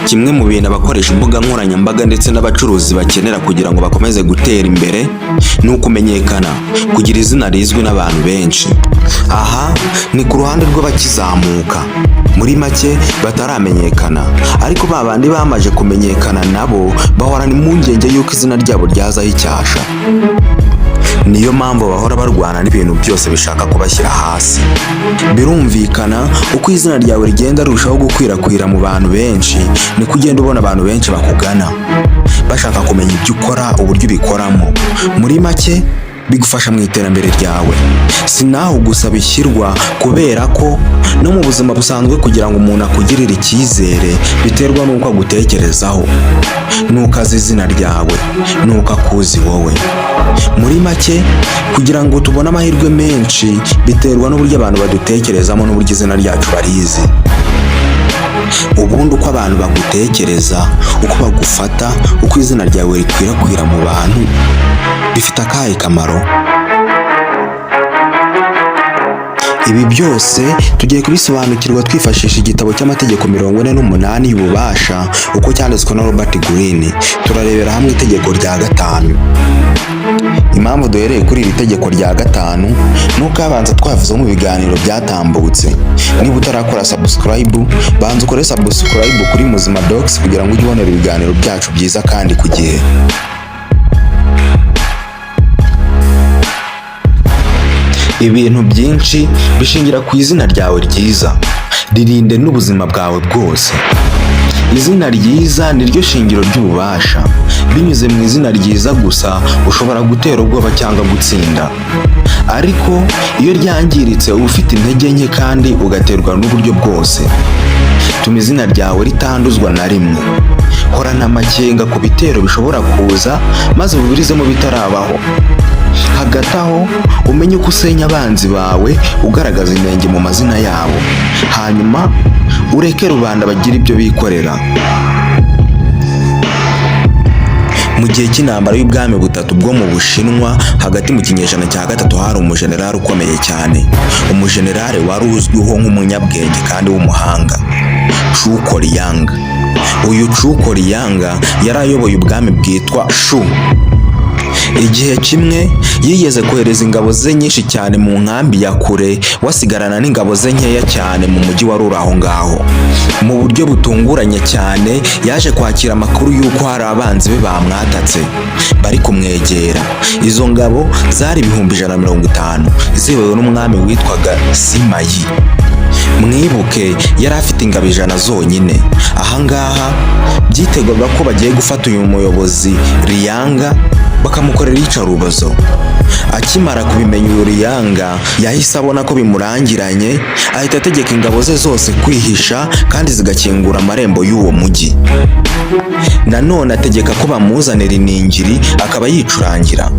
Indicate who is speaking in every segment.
Speaker 1: Kimwe mu bintu abakoresha imbuga nkoranyambaga ndetse n'abacuruzi bakenera kugira ngo bakomeze gutera imbere ni ukumenyekana, kugira izina rizwi n'abantu benshi. Aha ni ku ruhande rw'abakizamuka, muri make bataramenyekana, ariko babandi bamaje kumenyekana nabo bahorana impungenge y'uko izina ryabo ryazaho icyasha. Niyo mpamvu bahora barwana n'ibintu byose bishaka kubashyira hasi. Birumvikana uko izina ryawe rigenda rirushaho gukwirakwira mu bantu benshi, niko ugenda ubona abantu benshi bakugana bashaka kumenya ibyo ukora, uburyo ubikoramo. Muri make bigufasha mu iterambere ryawe. Si naho gusa bishyirwa, kubera ko no mu buzima busanzwe kugira ngo umuntu akugirire icyizere biterwa n'uko agutekerezaho, n'uko azi izina ryawe, n'uko akuzi wowe. Muri make kugira ngo tubone amahirwe menshi biterwa n'uburyo abantu badutekerezamo n'uburyo izina ryacu barizi. Ubundi uko abantu bagutekereza, uko bagufata, uko izina ryawe rikwirakwira mu bantu bifite akahe kamaro? Ibi byose tugiye kubisobanukirwa twifashisha igitabo cy'amategeko 48 y'ububasha uko cyanditswe na Robert Greene. Turarebera hamwe itegeko rya 5. Impamvu duhereye kuri iri tegeko rya 5 nuko abanza twavuze mu biganiro byatambutse. Niba utarakora subscribe, banza ukore subscribe kuri Muzima Docs kugira ngo ujye ubonera ibiganiro byacu byiza kandi ku gihe. Ibintu byinshi bishingira ku izina ryawe ryiza. Ririnde n'ubuzima bwawe bwose. Izina ryiza ni ryo shingiro ry'ububasha. Binyuze mu izina ryiza gusa ushobora gutera ubwoba cyangwa gutsinda. Ariko iyo ryangiritse uba ufite intege nke kandi ugaterwa n'uburyo bwose. Tuma izina ryawe ritanduzwa na rimwe. Horana amakenga ku bitero bishobora kuza maze ubiburizemo bitarabaho. Hagati aho umenye uko usenya abanzi bawe ugaragaza inenge mu mazina yabo, hanyuma ureke rubanda bagira ibyo bikorera. Mu gihe cy'intambara y'ubwami butatu bwo mu Bushinwa hagati mu kinyejana cya 3 hari umujenerali ukomeye cyane. Umujenerali wari uzwiho nk'umunyabwenge kandi w'umuhanga, Chu Koryang. Uyu Chu Koryang yari ayoboye ubwami bwitwa Shu. Igihe kimwe yigeze kohereza ingabo ze nyinshi cyane mu nkambi ya kure, wasigarana n'ingabo ze nkeya cyane mu mujyi wari uri aho ngaho. Mu buryo butunguranye cyane yaje kwakira amakuru y'uko hari abanzi be bamwatatse bari kumwegera. Izo ngabo zari 150 ziyobowe n'umwami witwaga Sima Yi. Mwibuke yari afite ingabo 100 zonyine. Ahangaha byitegwaga ko bagiye gufata uyu muyobozi Riyanga bakamukorera iyicarubozo. Akimara kubimenya Uriyanga yahise abona ko bimurangiranye, ahita ategeka ingabo ze zose kwihisha kandi zigakingura amarembo y'uwo mujyi. Nanone ategeka ko bamuzanira iningiri akaba yicurangira.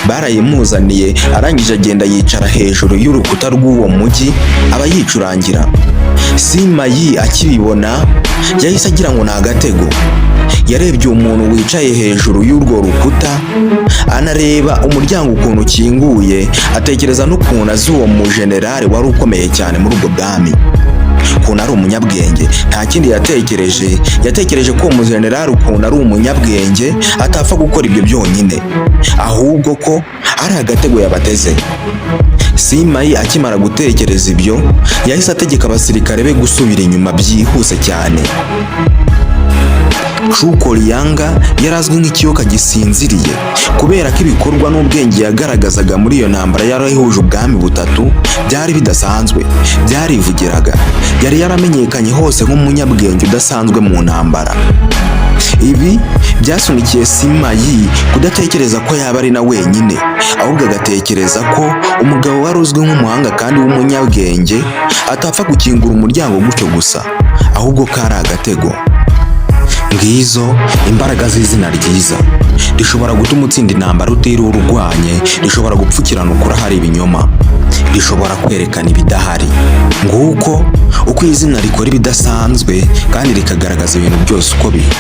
Speaker 1: Barayimuzaniye, arangije agenda yicara hejuru y'urukuta rw'uwo mujyi aba yicurangira. Sima Yi akibibona yahise agira ngo ni agatego. Yarebye umuntu wicaye hejuru y'urwo rukuta, anareba umuryango ukuntu ukinguye, atekereza n'ukuntu azi uwo mujenerali wari ukomeye cyane muri ubwo bwami, ukuntu ari umunyabwenge. Nta kindi yatekereje ko uwo mujenerali ukuntu ari umunyabwenge atapfa gukora ibyo byonyine, ahubwo ko ari agatego yabateze. Sima Yi akimara gutekereza ibyo yahise ategeka abasirikare be gusubira inyuma byihuse cyane. Chu Koryang yarazwi nk'ikiyoka gisinziriye kubera ko ibikorwa n'ubwenge yagaragazaga muri iyo ntambara yarahuje ubwami butatu byari bidasanzwe, byarivugiraga. Yari yaramenyekanye hose nk'umunyabwenge udasanzwe mu ntambara. Ibi byasunikiye Sima Yi kudatekereza ko yaba ari na wenyine, ahubwo agatekereza ko umugabo wari uzwi nk'umuhanga kandi w'umunyabwenge atapfa gukingura umuryango gutyo gusa, ahubwo ko ari agatego. Ngizo imbaraga z'izina ryiza. Rishobora gutuma utsinda intambara utiriwe urwanye, rishobora gupfukirana ukuri ahari ibinyoma, rishobora kwerekana ibidahari. Nguko uko izina rikora ibidasanzwe kandi rikagaragaza ibintu byose uko biri.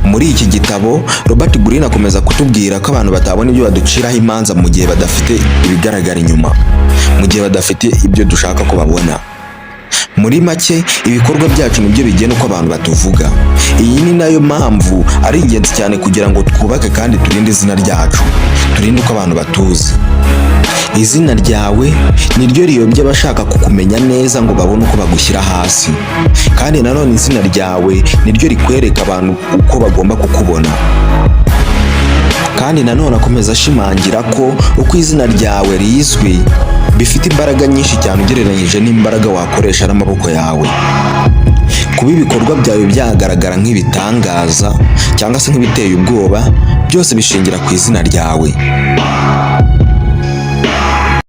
Speaker 1: Muri iki gitabo Robert Greene akomeza kutubwira ko abantu batabona ibyo baduciraho imanza mu gihe badafite ibigaragara inyuma, mu gihe badafite ibyo dushaka ko babona. Muri make ibikorwa byacu nibyo bigena uko abantu batuvuga. Iyi ni nayo mpamvu ari ingenzi cyane kugira ngo twubake kandi turinde izina ryacu, turinde uko abantu batuzi. Izina ryawe niryo riyobya abashaka kukumenya neza ngo babone uko bagushyira hasi, kandi nanone izina ryawe niryo rikwereka abantu uko bagomba kukubona. Kandi nanone akomeza ashimangira ko uko izina ryawe rizwi bifite imbaraga nyinshi cyane ugereranyije n'imbaraga wakoresha n'amaboko yawe. Kuba ibikorwa byawe byagaragara nk'ibitangaza cyangwa se nk'ibiteye ubwoba, byose bishingira ku izina ryawe.